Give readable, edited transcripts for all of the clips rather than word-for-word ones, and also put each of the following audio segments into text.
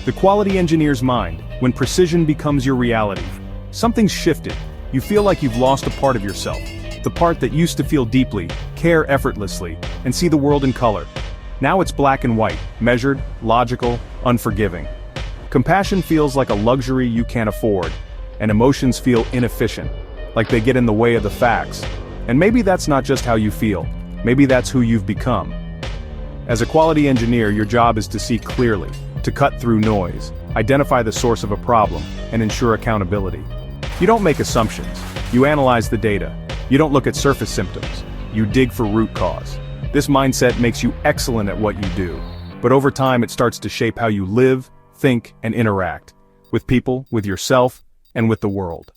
The quality engineer's mind, when precision becomes your reality. Something's shifted. You feel like you've lost a part of yourself. The part that used to feel deeply, care effortlessly, and see the world in color. Now it's black and white, measured, logical, unforgiving. Compassion feels like a luxury you can't afford, and emotions feel inefficient, like they get in the way of the facts. And maybe that's not just how you feel, maybe that's who you've become. As a quality engineer, your job is to see clearly, to cut through noise, identify the source of a problem, and ensure accountability. You don't make assumptions, you analyze the data. You don't look at surface symptoms, you dig for root cause. This mindset makes you excellent at what you do, but over time it starts to shape how you live, think, and interact, with people, with yourself, and with the world.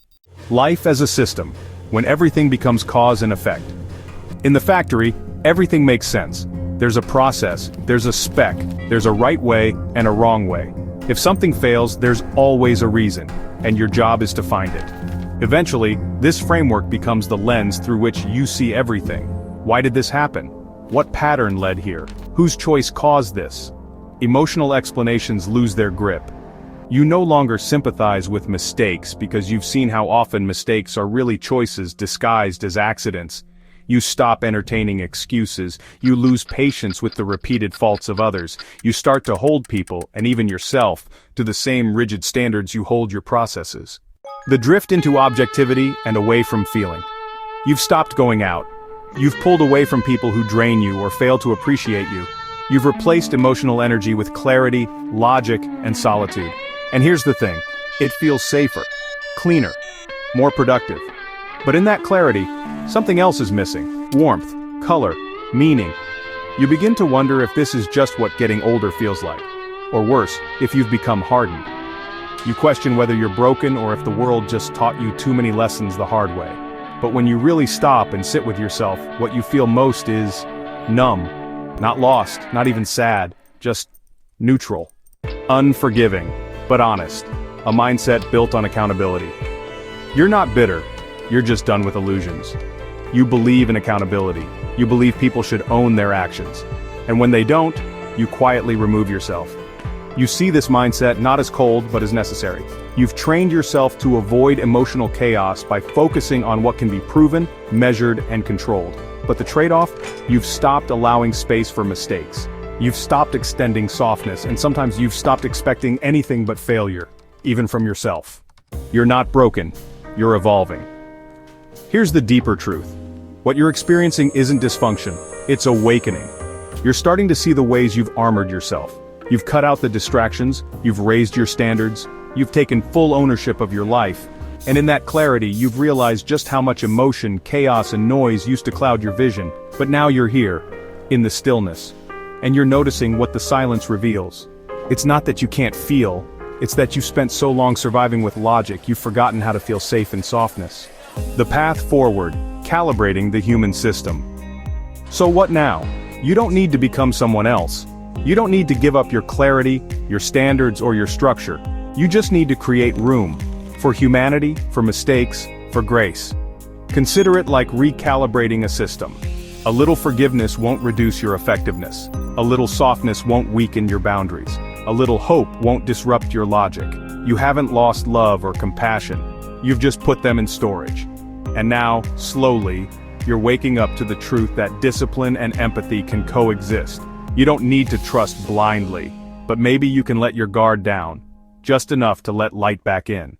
Life as a system, when everything becomes cause and effect. In the factory, everything makes sense. There's a process, there's a spec, there's a right way and a wrong way. If something fails, there's always a reason, and your job is to find it. Eventually, this framework becomes the lens through which you see everything. Why did this happen? What pattern led here? Whose choice caused this? Emotional explanations lose their grip. You no longer sympathize with mistakes because you've seen how often mistakes are really choices disguised as accidents. You stop entertaining excuses, you lose patience with the repeated faults of others, you start to hold people, and even yourself, to the same rigid standards you hold your processes. The drift into objectivity and away from feeling. You've stopped going out. You've pulled away from people who drain you or fail to appreciate you. You've replaced emotional energy with clarity, logic, and solitude. And here's the thing, it feels safer, cleaner, more productive. But in that clarity, something else is missing: warmth, color, meaning. You begin to wonder if this is just what getting older feels like. Or worse, if you've become hardened. You question whether you're broken or if the world just taught you too many lessons the hard way. But when you really stop and sit with yourself, what you feel most is numb. Not lost, not even sad, just neutral. Unforgiving, but honest. A mindset built on accountability. You're not bitter, you're just done with illusions. You believe in accountability. You believe people should own their actions. And when they don't, you quietly remove yourself. You see this mindset not as cold, but as necessary. You've trained yourself to avoid emotional chaos by focusing on what can be proven, measured, and controlled. But the trade-off? You've stopped allowing space for mistakes. You've stopped extending softness, and sometimes you've stopped expecting anything but failure, even from yourself. You're not broken, you're evolving. Here's the deeper truth. What you're experiencing isn't dysfunction, it's awakening. You're starting to see the ways you've armored yourself. You've cut out the distractions, you've raised your standards, you've taken full ownership of your life, and in that clarity you've realized just how much emotion, chaos, and noise used to cloud your vision. But now you're here, in the stillness, and you're noticing what the silence reveals. It's not that you can't feel, it's that you've spent so long surviving with logic you've forgotten how to feel safe in softness. The path forward, calibrating the human system. So what now? You don't need to become someone else. You don't need to give up your clarity, your standards, or your structure. You just need to create room for humanity, for mistakes, for grace. Consider it like recalibrating a system. A little forgiveness won't reduce your effectiveness. A little softness won't weaken your boundaries. A little hope won't disrupt your logic. You haven't lost love or compassion. You've just put them in storage. And now, slowly, you're waking up to the truth that discipline and empathy can coexist. You don't need to trust blindly, but maybe you can let your guard down, just enough to let light back in.